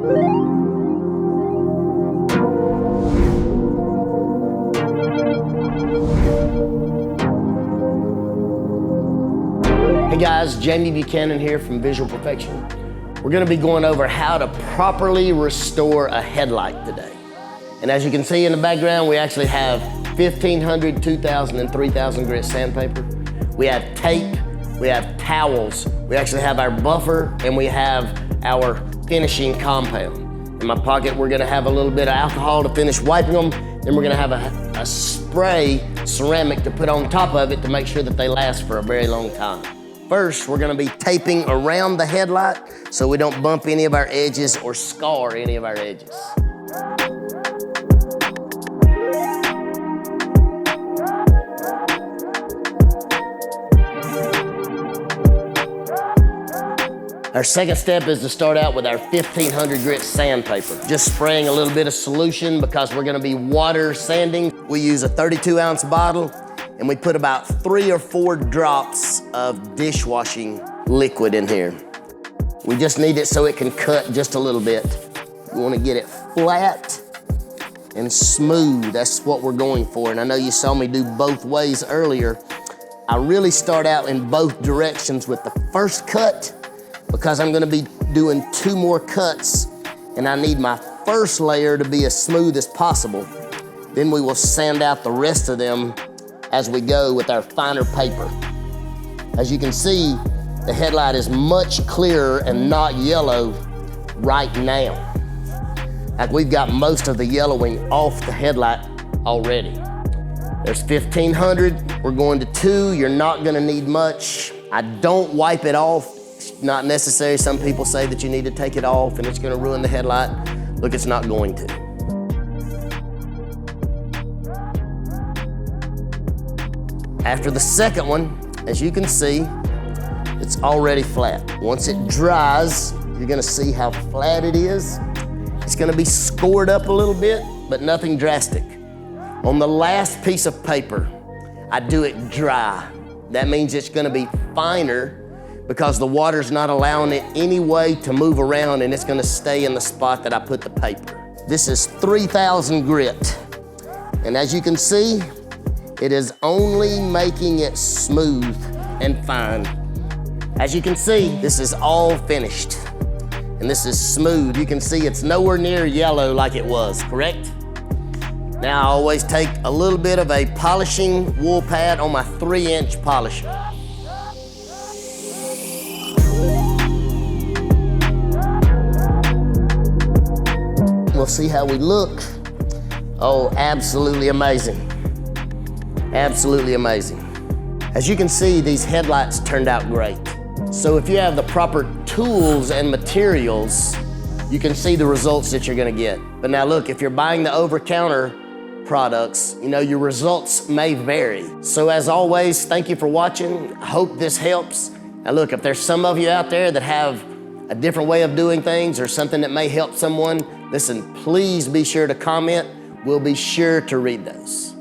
Hey guys, Jamie Buchanan here from Visual Perfection. We're gonna be going over how to properly restore a headlight today. And as you can see in the background, we actually have 1,500, 2,000, and 3,000 grit sandpaper. We have tape, we have towels, we actually have our buffer, and we have our finishing compound. In my pocket, we're gonna have a little bit of alcohol to finish wiping them, then we're gonna have a spray ceramic to put on top of it to make sure that they last for a very long time. First, we're gonna be taping around the headlight so we don't bump any of our edges or scar any of our edges. Our second step is to start out with our 1,500 grit sandpaper. Just spraying a little bit of solution because we're gonna be water sanding. We use a 32-ounce bottle and we put about 3 or 4 drops of dishwashing liquid in here. We just need it so it can cut just a little bit. We wanna get it flat and smooth. That's what we're going for. And I know you saw me do both ways earlier. I really start out in both directions with the first cut because I'm gonna be doing 2 more cuts and I need my first layer to be as smooth as possible. Then we will sand out the rest of them as we go with our finer paper. As you can see, the headlight is much clearer and not yellow right now. Like we've got most of the yellowing off the headlight already. There's 1,500, we're going to 2, you're not gonna need much. I don't wipe it off, it's not necessary. Some people say that you need to take it off and it's gonna ruin the headlight. Look, it's not going to. After the second one, as you can see, it's already flat. Once it dries, you're gonna see how flat it is. It's gonna be scored up a little bit, but nothing drastic. On the last piece of paper, I do it dry. That means it's gonna be finer because the water's not allowing it any way to move around and it's gonna stay in the spot that I put the paper. This is 3,000 grit. And as you can see, it is only making it smooth and fine. As you can see, this is all finished. And this is smooth. You can see it's nowhere near yellow like it was, correct? Now I always take a little bit of a polishing wool pad on my 3-inch polisher. We'll see how we look. Oh, absolutely amazing. Absolutely amazing. As you can see, these headlights turned out great. So if you have the proper tools and materials, you can see the results that you're gonna get. But now look, if you're buying the over-counter products, you know, your results may vary. So as always, thank you for watching. I hope this helps. Now look, if there's some of you out there that have a different way of doing things or something that may help someone, listen, please be sure to comment. We'll be sure to read those.